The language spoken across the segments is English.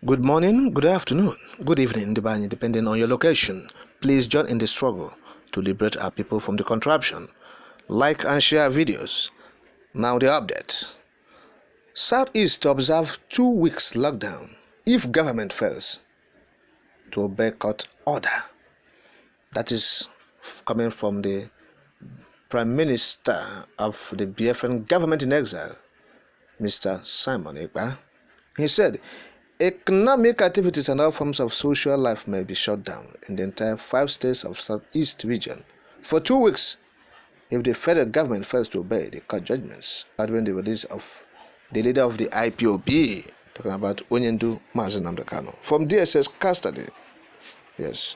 Good morning, good afternoon, good evening, depending on your location. Please join in the struggle to liberate our people from the contraption. Like and share videos. Now the update. Southeast to observe 2 weeks lockdown if government fails to obey court order. That is coming from the Prime Minister of the Biafran government in exile, Mr. Simon Ekpa. He said, economic activities and all forms of social life may be shut down in the entire 5 states of Southeast region for 2 weeks if the federal government fails to obey the court judgments following the release of the leader of the IPOB, talking about Onyendu Mazi Nnamdi Kanu, from DSS custody. Yes,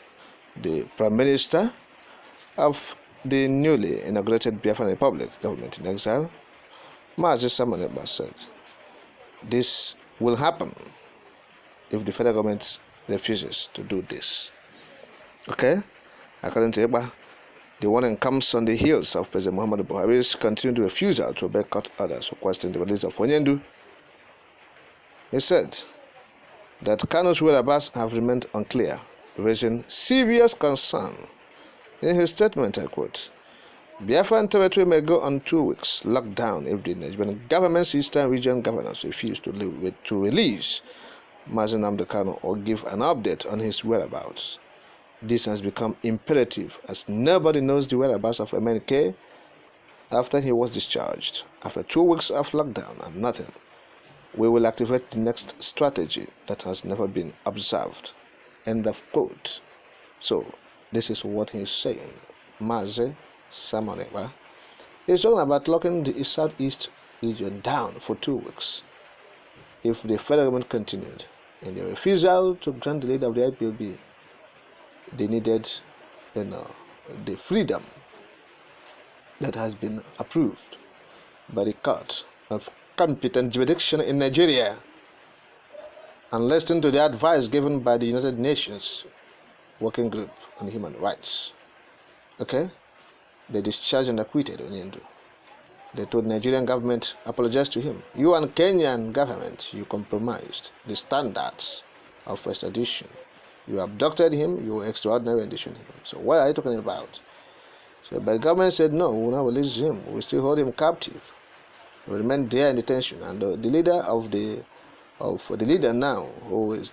the Prime Minister of the newly inaugurated Biafran Republic government in exile, Mazi Simon Ekpa, said this will happen if the federal government refuses to do this. Okay? According to Ekpa, the warning comes on the heels of President Muhammadu Buhari's continued refusal to obey court orders requesting the release of Onyendu. He said that Kanu's whereabouts have remained unclear, raising serious concern. In his statement, I quote, Biafran territory may go on 2 weeks lockdown if the Nigerian government's Eastern Region governors refuse to release Mazi Nnamdi Kanu or give an update on his whereabouts. This has become imperative as nobody knows the whereabouts of MNK after he was discharged. After 2 weeks of lockdown and nothing, we will activate the next strategy that has never been observed. End of quote. So, this is what he's saying. Mazi Simon Ekpa is talking about locking the Southeast region down for 2 weeks if the federal government continued in the refusal to grant the leader of the IPOB they needed the freedom that has been approved by the court of competent jurisdiction in Nigeria and listening to the advice given by the United Nations Working Group on Human Rights. Okay? They discharged and acquitted Onyendu. They told Nigerian government, apologize to him. You and Kenyan government, you compromised the standards of extradition. You abducted him, you extraordinary rendition him. So what are you talking about? So but the government said no, we will not release him. We will still hold him captive. He will remain there in detention. And the leader of the leader now, who is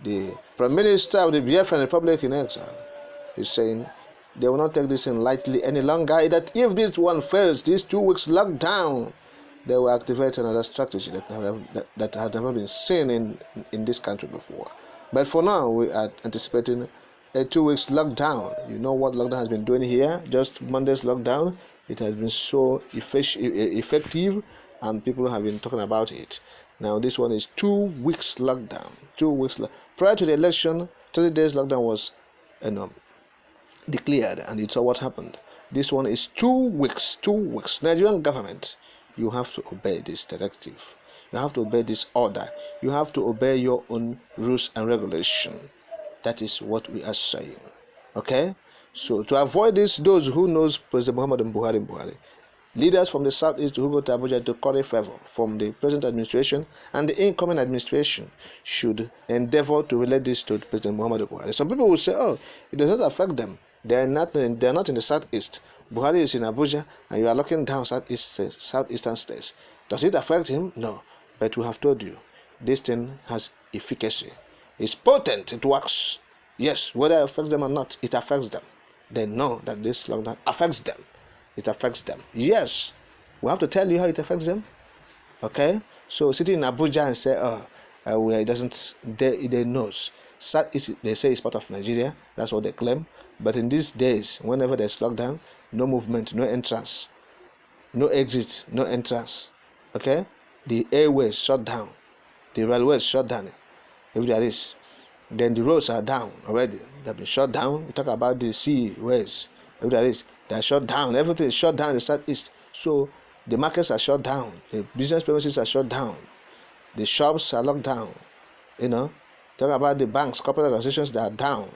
the Prime Minister of the Biafran Republic in exile, is saying they will not take this in lightly any longer. That if this one fails, these 2 weeks lockdown, they will activate another strategy that had never been seen in this country before. But for now, we are anticipating a 2 weeks lockdown. You know what lockdown has been doing here? Just Monday's lockdown. It has been so effective, and people have been talking about it. Now this one is 2 weeks lockdown. 2 weeks. Prior to the election, 30 days lockdown was declared, and you saw what happened. This one is 2 weeks. 2 weeks. Nigerian government, you have to obey this directive. You have to obey this order. You have to obey your own rules and regulation. That is what we are saying. Okay? So to avoid this, those who knows President Muhammadu Buhari, leaders from the Southeast who go to Abuja to curry favor from the present administration and the incoming administration should endeavor to relate this to President Muhammadu Buhari. Some people will say, oh, it does not affect them. They are not in the Southeast. Buhari is in Abuja and you are locking down Southeastern states. Does it affect him? No. But we have told you, this thing has efficacy. It's potent, it works. Yes, whether it affects them or not, it affects them. They know that this lockdown affects them. It affects them. Yes, we have to tell you how it affects them. Okay? So sitting in Abuja and say, it doesn't, they knows. They say it's part of Nigeria. That's what they claim. But in these days, whenever there's lockdown, no movement, no entrance, no exit, no entrance. Okay? The airways shut down. The railways shut down. If there is, then the roads are down already. They've been shut down. We talk about the seaways. If there is, they're shut down. Everything is shut down in the Southeast. So the markets are shut down. The business premises are shut down. The shops are locked down. Talk about the banks, corporate organizations that are down.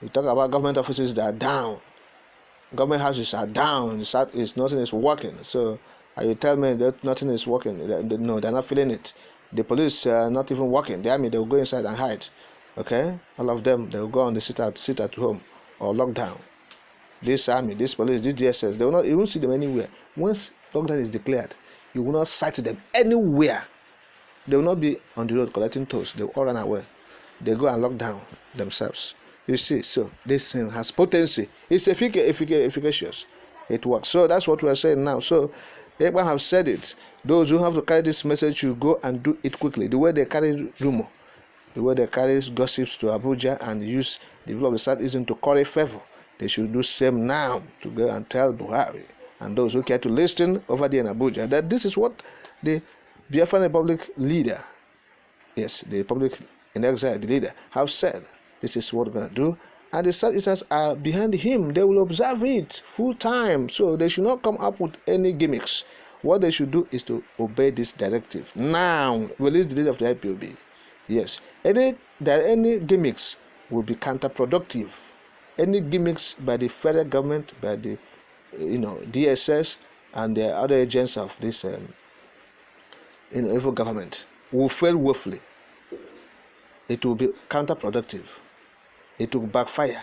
You talk about government offices that are down. Government houses are down. In the Southeast, nothing is working. So you tell me that nothing is working. No, they're not feeling it. The police are not even working. The army, they will go inside and hide. Okay, all of them, they will go on the sit at home or lockdown. This army, this police, this DSS, they will not. You won't see them anywhere. Once lockdown is declared, you will not sight them anywhere. They will not be on the road collecting tolls. They will all run away. They go and lock down themselves. You see, so this thing has potency. It's efficacious. It works. So that's what we are saying now. So Abraham have said it. Those who have to carry this message should go and do it quickly. The way they carry rumor, the way they carry gossips to Abuja and use the people of the Southeastern to curry favor, they should do same now to go and tell Buhari and those who care to listen over there in Abuja that this is what the Biafran Republic leader, yes, the Republic in exile, the leader, have said. This is what we're going to do. And the Southeasterners are behind him. They will observe it full time. So they should not come up with any gimmicks. What they should do is to obey this directive. Now, release the leader of the IPOB. Yes. Any gimmicks will be counterproductive. Any gimmicks by the federal government, by the DSS and the other agents of this evil government will fail woefully. It will be counterproductive. It will backfire.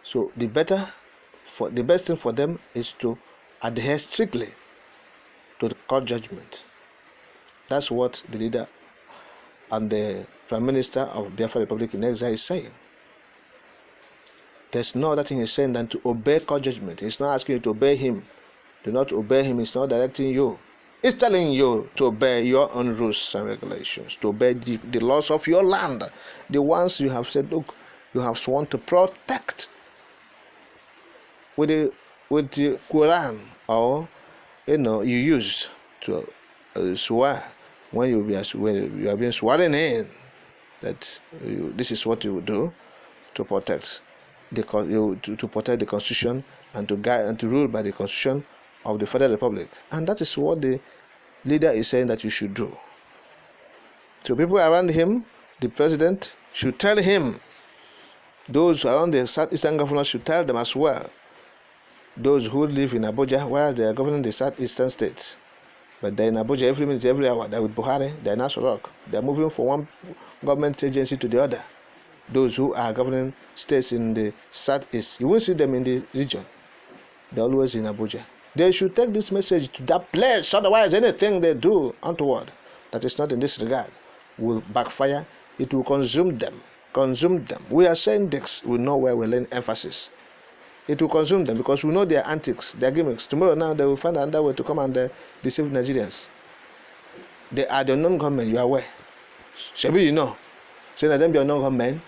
So the best thing for them is to adhere strictly to the court judgment. That's what the leader and the Prime Minister of Biafra Republic in exile is saying. There's no other thing he's saying than to obey court judgment. He's not asking you to obey him. Do not obey him. He's not directing you. He's telling you to obey your own rules and regulations, to obey the laws of your land, the ones you have said, look, you have sworn to protect with the Quran, or you use to swear when you are being sworn in that this is what you will do to protect to protect the Constitution and to guide and to rule by the Constitution of the Federal Republic. And that is what the leader is saying that you should do. So people around him, the president, should tell him. Those around the Southeastern governors should tell them as well. Those who live in Abuja, while they are governing the Southeastern states, but they're in Abuja every minute, every hour. They're with Buhari, they're in Aso Rock. They're moving from one government agency to the other. Those who are governing states in the Southeast, you won't see them in the region. They're always in Abuja. They should take this message to that place. Otherwise, anything they do untoward that is not in this regard will backfire. It will consume them. We are saying this. We know where we learn emphasis. It will consume them because we know their antics, their gimmicks. Tomorrow now they will find another way to come and deceive Nigerians. They are the unknown government. You are aware. Shabi, you know. Say that them be unknown government.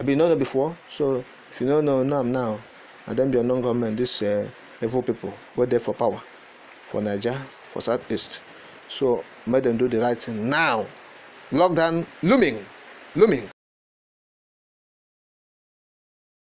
I've been known before. So if you don't know now, and then be unknown government, this evil people were there for power, for Nigeria, for Southeast. So make them do the right thing now. Lockdown looming.